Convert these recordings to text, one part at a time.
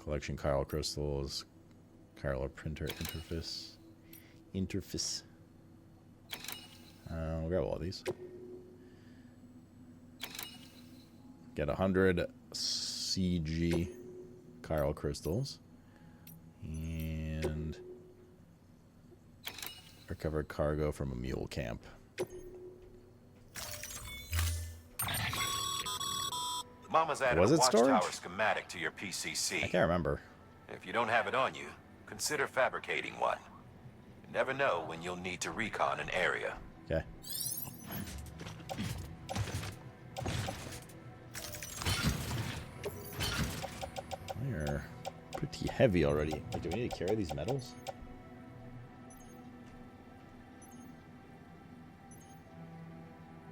Collection chiral crystals. Chiral printer interface. We'll grab all these. Get 100 CG chiral crystals. And recover cargo from a mule camp. Mama's added Was a it storage? watchtower schematic to your PCC. I can't remember. If you don't have it on you, consider fabricating one. You never know when you'll need to recon an area. Okay. They're pretty heavy already. Wait, do we need to carry these metals?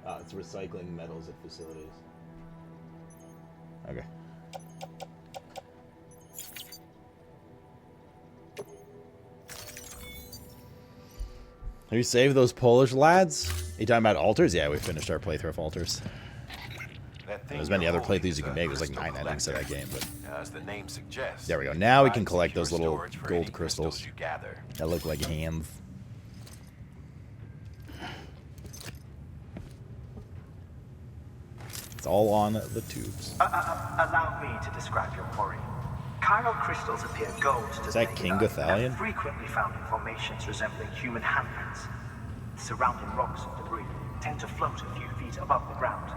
Oh, it's recycling metals at facilities. Okay. Have you saved those Polish lads? Are you talking about altars? Yeah, we finished our playthrough of altars. There's many other playthroughs you can make. There's like 9 endings to that game, but as the name suggests, there we go. Now we can collect those little gold crystals that look like hands. It's all on the tubes. Allow me to describe your quarry. Chiral crystals appear gold to Is that King Gothalion? and frequently found in formations resembling human handprints. Surrounding rocks and debris tend to float a few feet above the ground.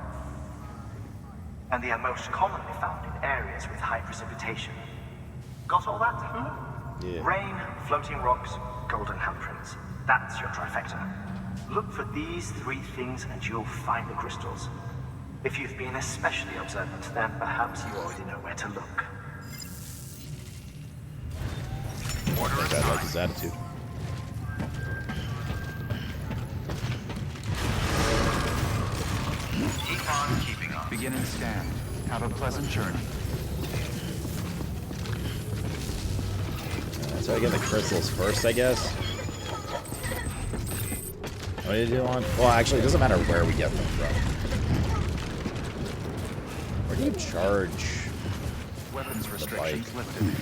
And they are most commonly found in areas with high precipitation. Got all that? Yeah. Rain, floating rocks, golden handprints. That's your trifecta. Look for these 3 things and you'll find the crystals. If you've been especially observant, then perhaps you already know where to look. I like his attitude. Keep on keeping on. Begin and stand. Have a pleasant journey. So I get the crystals first, I guess. What do you do on? Well, actually, it doesn't matter where we get them from. Where do you charge? Weapons restrictions lifted.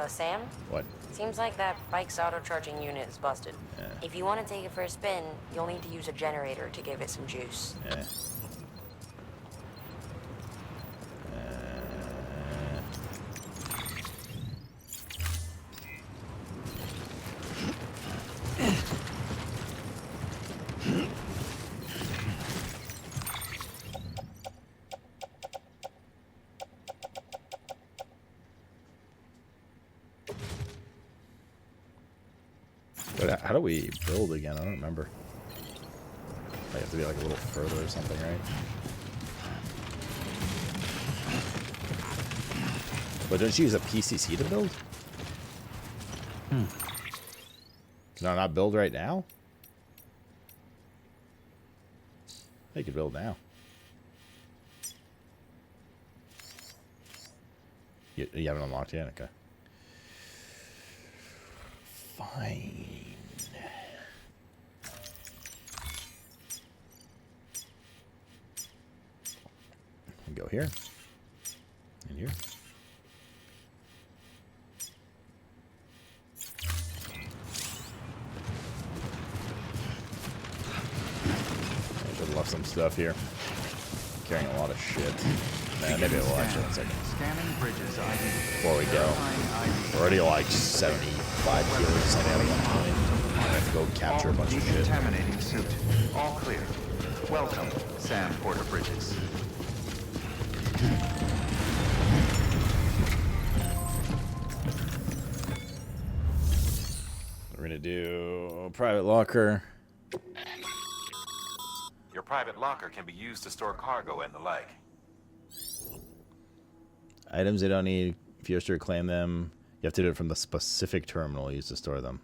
Sam? What? Seems like that bike's auto-charging unit is busted. Yeah. If you want to take it for a spin, you'll need to use a generator to give it some juice. Yeah. But how do we build again? I don't remember. I have to be like a little further or something, right? But don't you use a PCC to build? Can I not build right now? I could build now. You haven't unlocked yet? Okay. Fine. Go here. And here. I should have left some stuff here. Carrying a lot of shit. Man, maybe I will actually in a second. Scanning bridges ID. Before we go. We're already like 75 kilos out of 1 point. I have to go capture a bunch of shit. Decontaminating suit. All clear. Welcome, Sam Porter Bridges. We're gonna do private locker. Your private locker can be used to store cargo and the like. Items they don't need. If you wish to reclaim them, you have to do it from the specific terminal used to store them.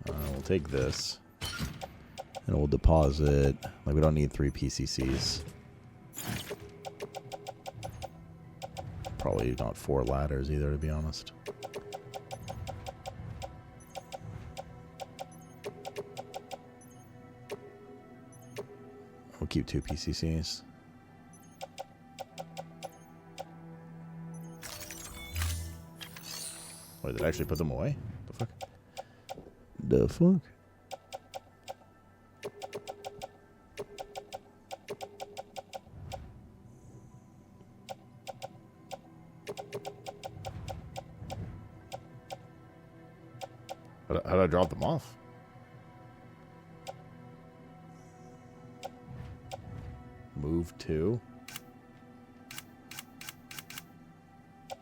We'll take this. And we'll deposit. Like, we don't need 3 PCCs. Probably not 4 ladders either, to be honest. We'll keep 2 PCCs. Wait, did I actually put them away? The fuck? The fuck? How did I drop them off? Move to. I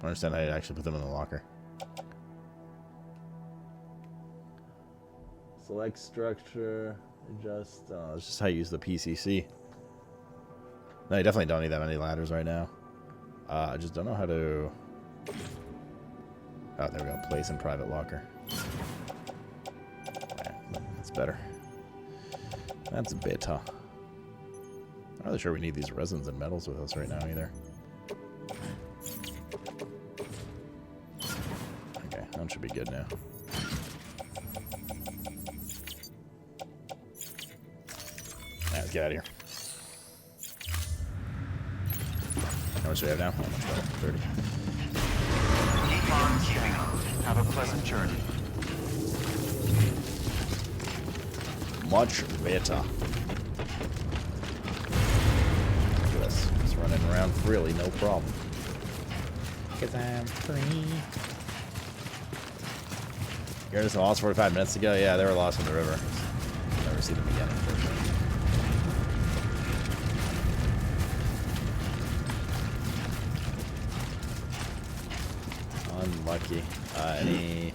don't understand how you actually put them in the locker. Select structure. Adjust. It's just how you use the PCC. No, you definitely don't need that many ladders right now. I just don't know how to. Oh, there we go. Place in private locker. Right, that's better. That's better. I'm not really sure we need these resins and metals with us right now either. Okay, that should be good now. Alright, let's get out of here. How much do we have now? How much? 30. Keep on keeping on. Have a pleasant journey. Much better. Look at us. Just running around freely, no problem. Because I'm free. You heard us lost 45 minutes ago? Yeah, they were lost in the river. Never see them again, unfortunately. Unlucky. Any... I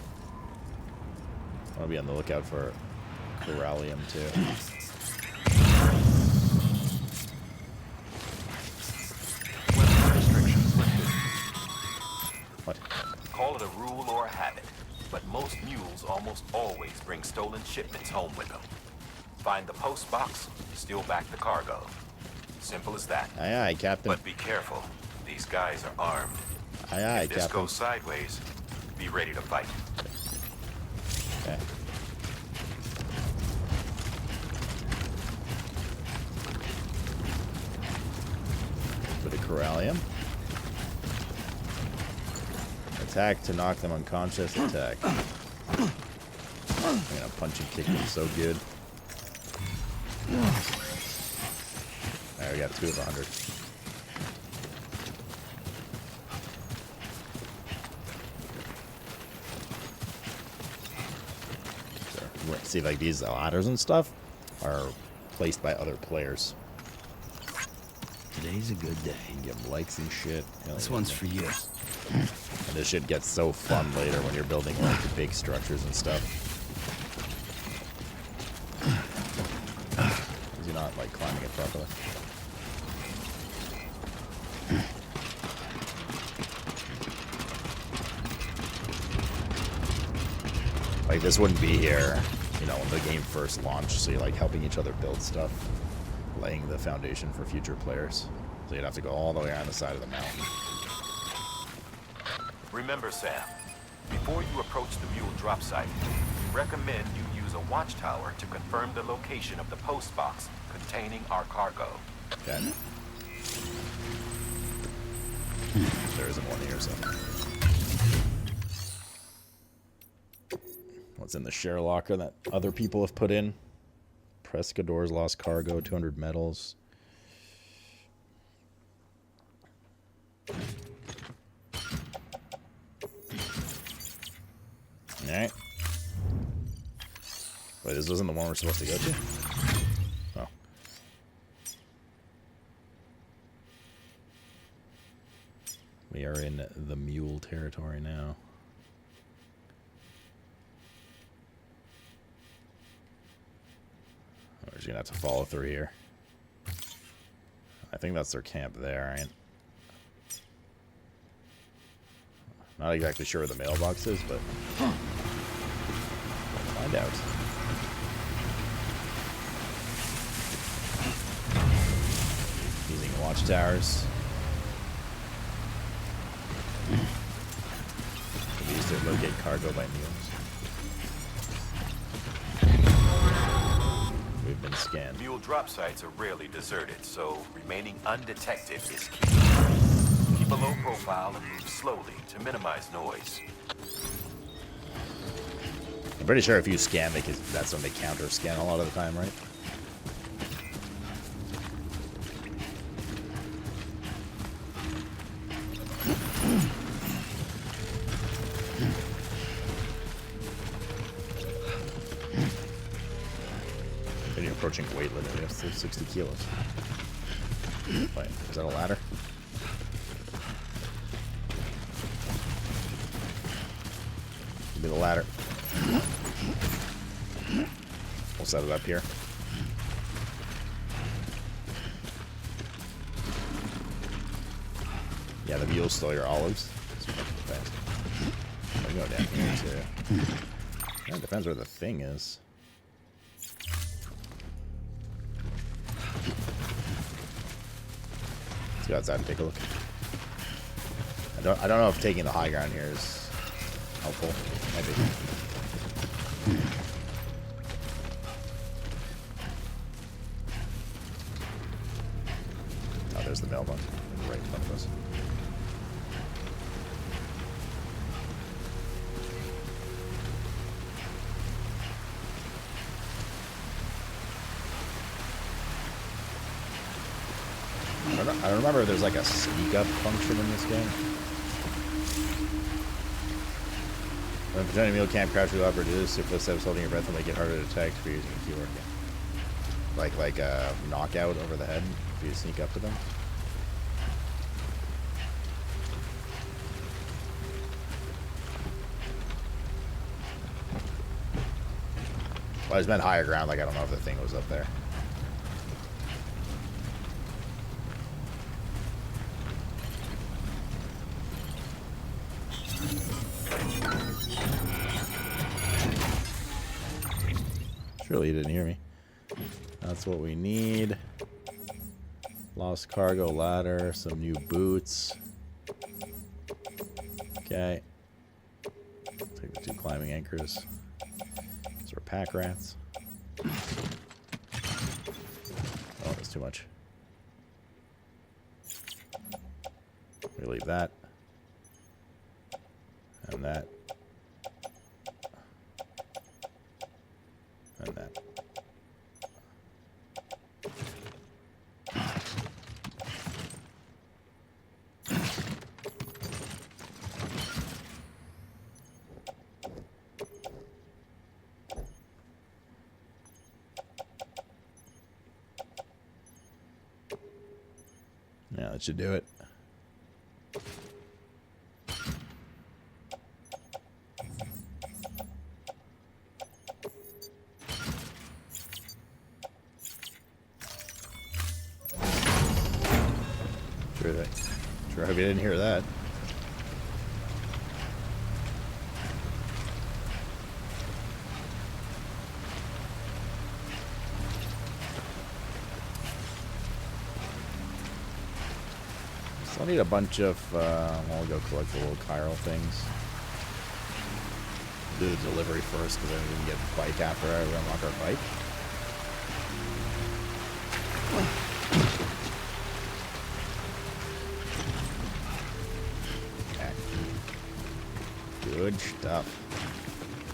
want to be on the lookout for Corallium too. Weapon restrictions lifted. What? Call it a rule or a habit, but most mules almost always bring stolen shipments home with them. Find the post box, steal back the cargo. Simple as that. Aye, aye, Captain. But be careful. These guys are armed. Aye, aye, If this Captain. goes sideways, be ready to fight. Okay. Bit of Corallium. Attack to knock them unconscious. Attack. I'm gonna punch and kick them so good. Alright, we got 2 of 100. So, let's see, like these ladders and stuff are placed by other players. Today's a good day. You can give them likes and shit. This one's for you. And this shit gets so fun later when you're building like big structures and stuff. Because you're not like climbing it properly. Like this wouldn't be here, you know, when the game first launched. So you're like helping each other build stuff, laying the foundation for future players. So you'd have to go all the way around the side of the mountain. Remember, Sam, before you approach the mule drop site, recommend you use a watchtower to confirm the location of the post box containing our cargo. Okay. There isn't one here, so. What's in the share locker that other people have put in? Pescador's lost cargo, 200 metals. Alright. Wait, this wasn't the one we're supposed to go to? Oh. We are in the mule territory now. We're just gonna have to follow through here. I think that's their camp there, right? Not exactly sure where the mailbox is, but we'll find out. Using watchtowers. locate cargo by mules. We've been scanned. Mule drop sites are rarely deserted, so remaining undetected is key. Keep a low profile and move slowly to minimize noise. I'm pretty sure if you scan, that's when they counter scan a lot of the time, right? And you're approaching weight limit. We have 60 kilos. Wait, is that a ladder? Give me the ladder. We'll set it up here. Yeah, the mules stole your olives. I go down here too. Yeah, it depends where the thing is. Let's go outside and take a look. I don't know if taking the high ground here is helpful. Maybe. Oh, there's the mailbox right in front of us. I don't remember if there's like a sneak up function in this game. When a pretending mule can't crouch without reduce, your footsteps holding your breath will make it harder to detect if you're using a keyword. Like a knockout over the head if you sneak up to them. Well, I just meant higher ground, like I don't know if the thing was up there. Surely you didn't hear me. That's what we need. Lost cargo ladder, some new boots. Okay. Take the 2 climbing anchors. These are pack rats. Oh, that's too much. We leave that. And that. And that. Yeah, that should do it. Sure hope you didn't hear that. Still need a bunch of, I'll go collect the little chiral things. Do the delivery first because then we can get bike after I unlock our bike. Good stuff.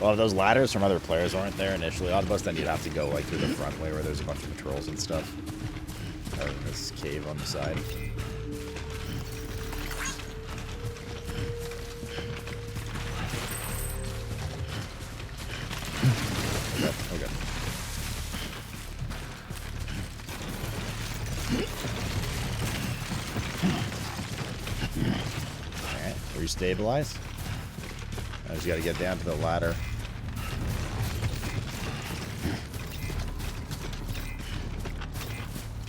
Well, if those ladders from other players weren't there initially, Autobus, then you'd have to go like through the front way where there's a bunch of patrols and stuff. Rather than this cave on the side. Okay. Alright, restabilize. I just gotta get down to the ladder.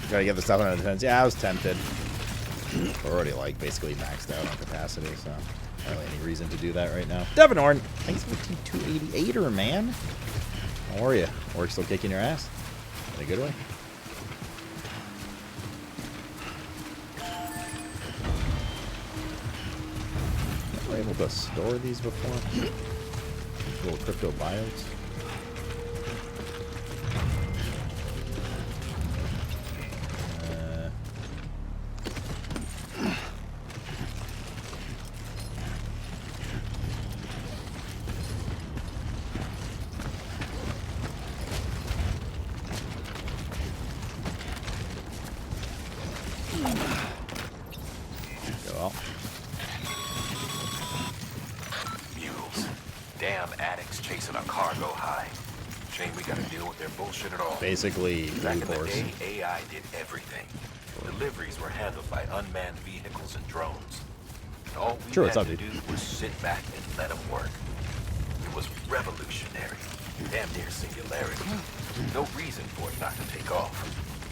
Gotta get the stuff under the fence. Yeah, I was tempted. We're already like basically maxed out on capacity, so not really any reason to do that right now. Devin Orton, thanks for the T288er, man. How are you? Work still kicking your ass? In a good way? able to store these before? Little crypto biotes. Basically, back in the day, AI did everything. Deliveries were handled by unmanned vehicles and drones. And all we had to do was sit back and let them work. It was revolutionary, damn near singularity. No reason for it not to take off,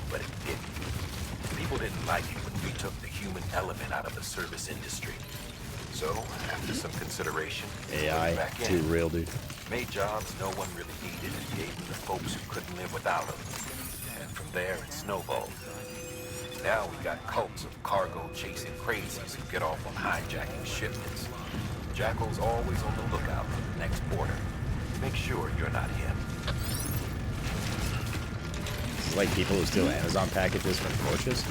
but it didn't. People didn't like it when we took the human element out of the service industry. So, after some consideration, AI, too real, dude. Made jobs no one really needed and gave them to folks who couldn't live without them. And from there, it snowballed. Now we got cults of cargo-chasing crazies who get off on hijacking shipments. Jackal's always on the lookout for the next border. Make sure you're not him. This is like people who steal Amazon packages from Porsches.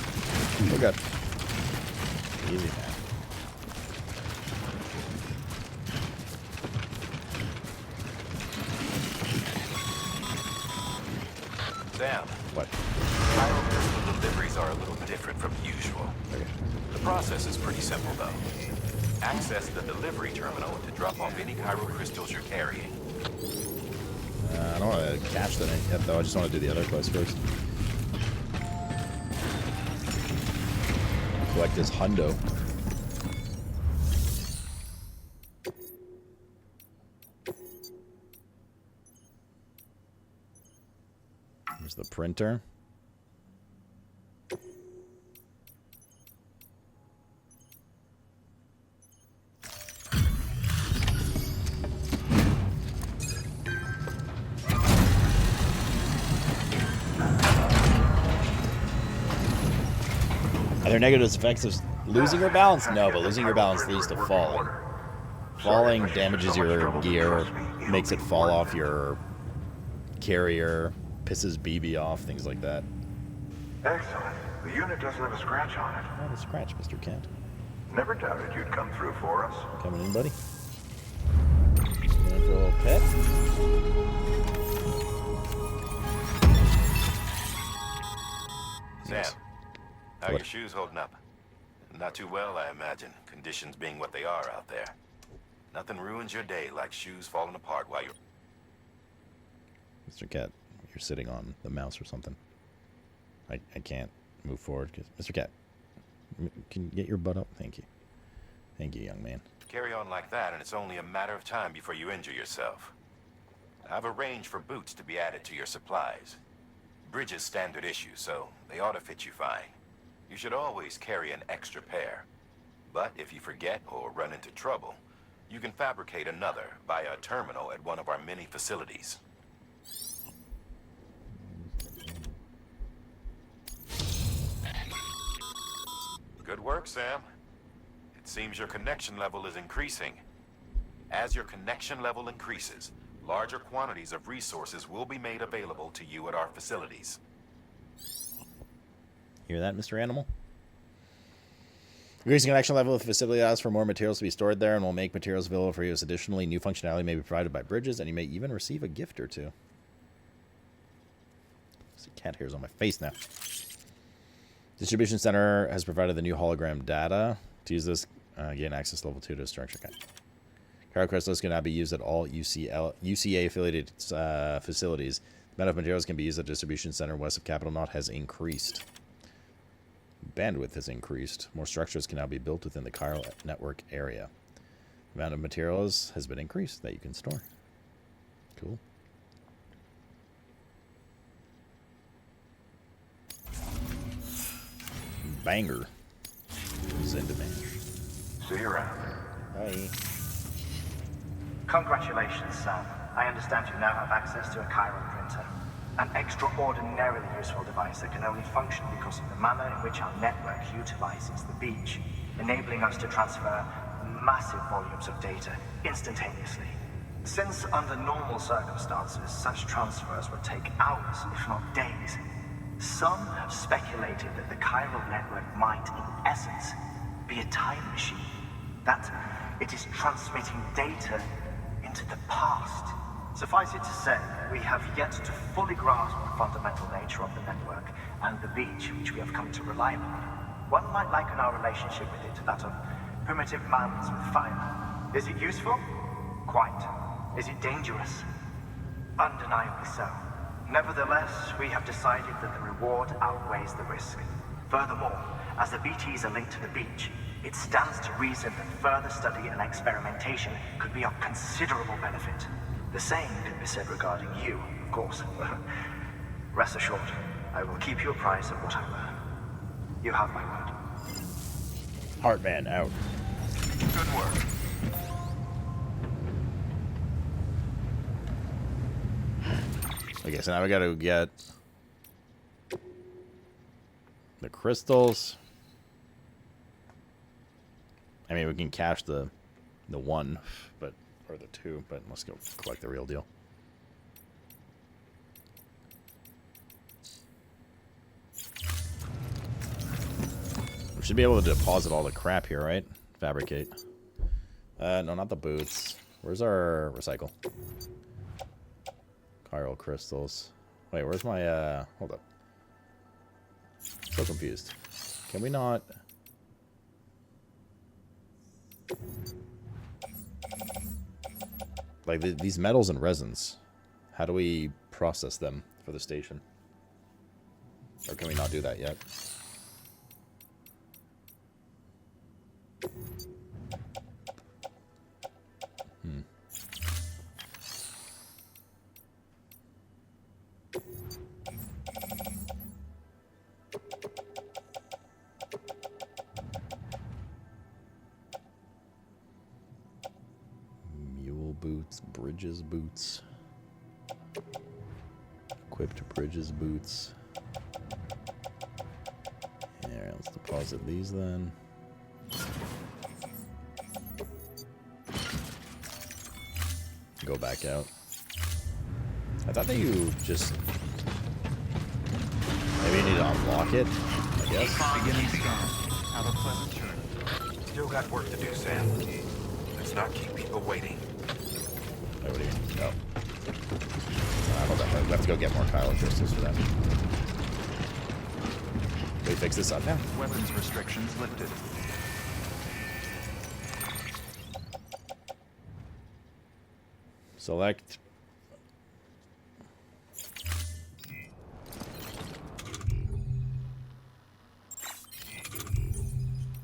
Okay. Easy, man. Sam. What? Crystal deliveries are a little different from usual. Okay. The process is pretty simple, though. Access the delivery terminal to drop off any Cairo crystals you're carrying. I don't want to catch them yet, though. I just want to do the other quest first. Collect this hundo. There's the printer. Are there negative effects of losing your balance? No, but losing your balance leads to falling. Falling damages your gear, makes it fall off your carrier, pisses BB off, things like that. Excellent. The unit doesn't have a scratch on it. Not a scratch, Mr. Kent. Never doubted you'd come through for us. Coming in, buddy. Going for a little pet. Sam, how are your shoes holding up? Not too well, I imagine. Conditions being what they are out there. Nothing ruins your day like shoes falling apart while you're... Mr. Cat, you're sitting on the mouse or something. I can't move forward because... Mr. Cat, can you get your butt up? Thank you. Thank you, young man. Carry on like that, and it's only a matter of time before you injure yourself. I've arranged for boots to be added to your supplies. Bridges standard issue, so they ought to fit you fine. You should always carry an extra pair. But if you forget or run into trouble, you can fabricate another via a terminal at one of our many facilities. Good work, Sam. It seems your connection level is increasing. As your connection level increases, larger quantities of resources will be made available to you at our facilities. Hear that, Mr. Animal? Increasing connection level with the facility allows for more materials to be stored there and will make materials available for use. Additionally, new functionality may be provided by bridges, and you may even receive a gift or two. See, cat hairs on my face now. Distribution Center has provided the new hologram data. To use this, gain access level 2 to structure. Okay. Cargo crystals can now be used at all UCA-affiliated facilities. The amount of materials can be used at the Distribution Center west of Capital Knot has increased. Bandwidth has increased. More structures can now be built within the chiral network area. The amount of materials has been increased that you can store. Cool. Banger is in demand. See you around. Bye. Congratulations, Sam. I understand you now have access to a chiral printer. An extraordinarily useful device that can only function because of the manner in which our network utilizes the beach, enabling us to transfer massive volumes of data instantaneously. Since under normal circumstances, such transfers would take hours, if not days, some have speculated that the chiral network might, in essence, be a time machine. That it is transmitting data into the past. Suffice it to say, we have yet to fully grasp the fundamental nature of the network and the beach which we have come to rely upon. One might liken our relationship with it to that of primitive mammals with fire. Is it useful? Quite. Is it dangerous? Undeniably so. Nevertheless, we have decided that the reward outweighs the risk. Furthermore, as the BTs are linked to the beach, it stands to reason that further study and experimentation could be of considerable benefit. The same could be said regarding you, of course. Rest assured, I will keep you apprised of what I learn. You have my word. Heartman out. Good work. Okay, so now we gotta get the crystals. I mean, we can cache the one, but or the two, but let's go collect the real deal. We should be able to deposit all the crap here, right? Fabricate. No, not the boots. Where's our recycle? Chiral crystals. Wait, where's my, hold up. So confused. Can we not... Like, these metals and resins, how do we process them for the station? Or can we not do that yet? Boots, Bridges boots. Equipped Bridges boots. Yeah, let's deposit these then. Go back out. I thought that you just... Maybe you need to unlock it, I guess. Beginning strong. Have a pleasant journey. Still got work to do, Sam. Let's not keep people waiting. Wait, what do you mean? No. Hold on. We have to go get more chiral crystals for that. Can we fix this up now? Weapons restrictions lifted. Select.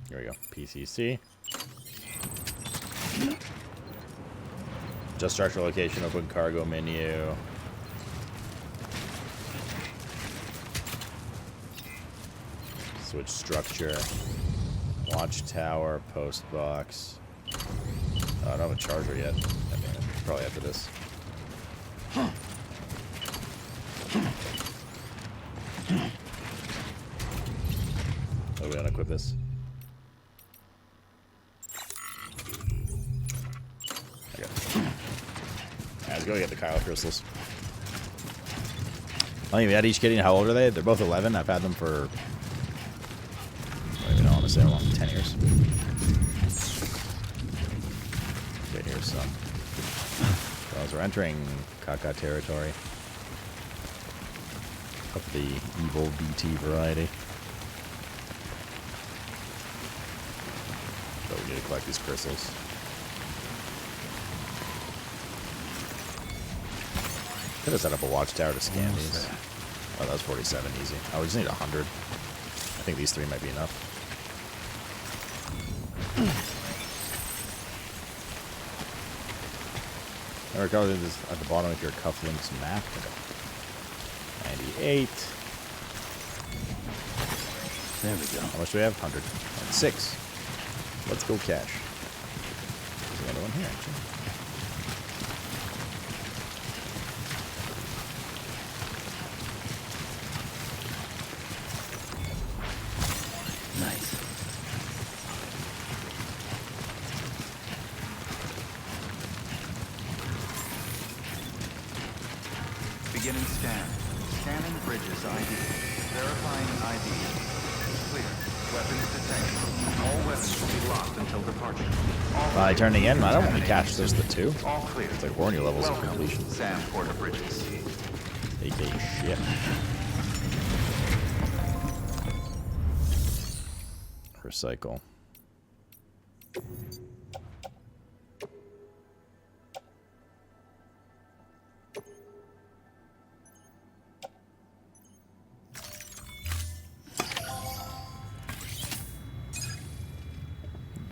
Here we go. PCC. Just structure location, open cargo menu. Switch structure. Watchtower, post box. Oh, I don't have a charger yet. Probably after this. Oh, we unequip this. Okay. Let's go get the chiral crystals. I don't even at each kitty. How old are they? They're both 11. I've had them for, I don't even know, honestly, how long? 10 years. Okay, here's some. So as we're entering Kaka territory of the evil BT variety. So we need to collect these crystals. Could have set up a watchtower to scan these. Oh, that was 47 easy. Oh, we just need 100. I think these three might be enough. There we go. This at the bottom of your cufflinks map. 98. There we go. How much do we have? 100. 6. Let's go cash. There's another one here, actually. Beginning scan. Scanning bridges ID. Verifying ID. Clear. Weapons detected. All weapons will be locked until departure. By turning in, I don't want to catch those the two. All clear. It's like warning levels of Welcome, completion. Sam Porter Bridges. AK shit. Recycle.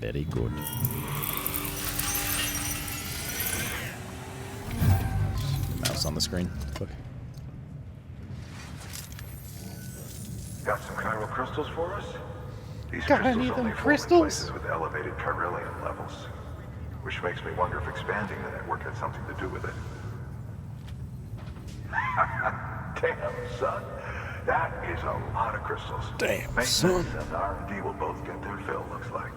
Very good. Mouse on the screen. Look. Got some chiral crystals for us? These Got crystals any of them only form in crystals? places with elevated chiralium levels, which makes me wonder if expanding the network had something to do with it. Damn, son. That is a lot of crystals. Damn, Maintenance son. and R&D will both get their fill, looks like.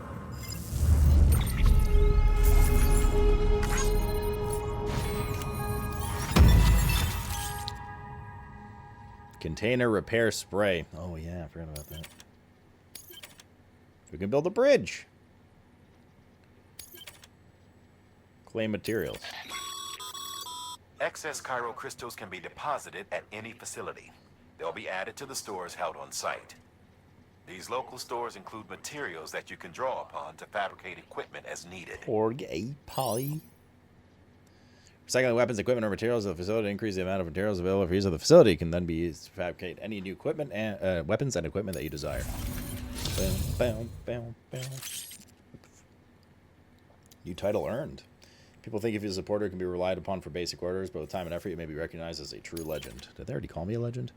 Container repair spray. Oh yeah, I forgot about that. We can build a bridge. Claim materials. Excess chiral crystals can be deposited at any facility. They'll be added to the stores held on site. These local stores include materials that you can draw upon to fabricate equipment as needed. Org a poly. Recycling weapons, equipment, or materials of the facility to increase the amount of materials available for use of the facility can then be used to fabricate any new equipment and weapons and equipment that you desire. Boom, boom, boom, boom. New title earned. People think if you're a supporter, it can be relied upon for basic orders, but with time and effort, you may be recognized as a true legend. Did they already call me a legend?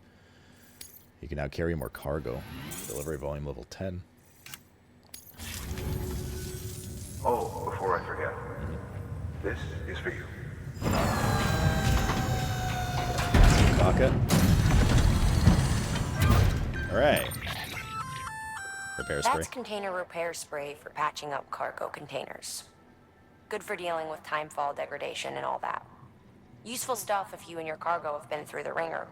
You can now carry more cargo. Delivery volume level 10. Oh, before I forget, this is for you. Pocket. Alright. Repair spray. That's container repair spray for patching up cargo containers. Good for dealing with timefall degradation and all that. Useful stuff if you and your cargo have been through the ringer.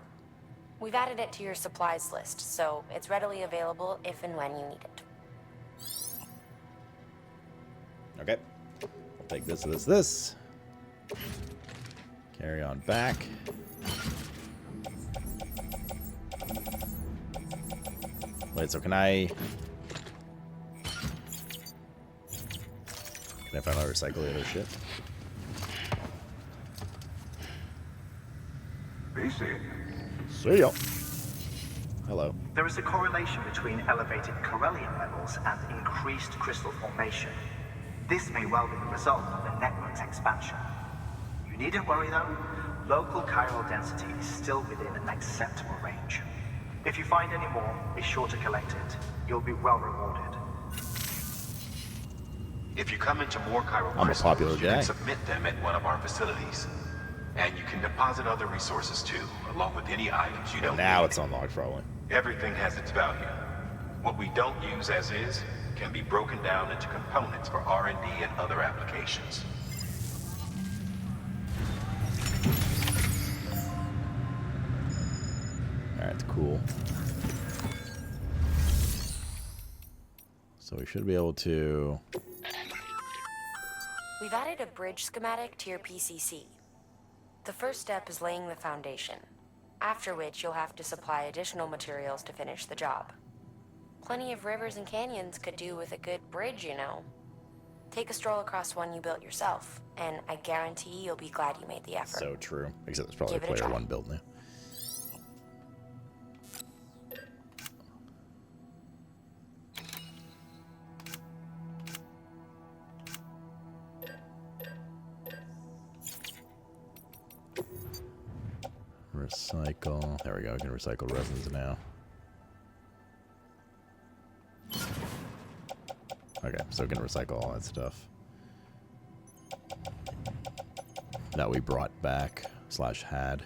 We've added it to your supplies list, so it's readily available if and when you need it. Okay. I'll take this. Carry on back. Wait, so can I finally recycle the other shit? BC. See ya. Hello. There is a correlation between elevated chiralium levels and increased crystal formation. This may well be the result of the network's expansion. You needn't worry though, local chiral density is still within an acceptable range. If you find any more, be sure to collect it. You'll be well rewarded. If you come into more chiral I'm a popular crystals, you guy. can submit them at one of our facilities. And you can deposit other resources too, along with any items you don't Now need. it's unlocked probably. Everything has its value. What we don't use as is can be broken down into components for R&D and other applications. Alright, cool. So we should be able to... We've added a bridge schematic to your PCC. The first step is laying the foundation, after which you'll have to supply additional materials to finish the job. Plenty of rivers and canyons could do with a good bridge, you know. Take a stroll across one you built yourself, and I guarantee you'll be glad you made the effort. So true. Except it's probably Give it a player try. one build now. Recycle. There we go. We can recycle resins now. Okay, so we can recycle all that stuff. That we brought back / had.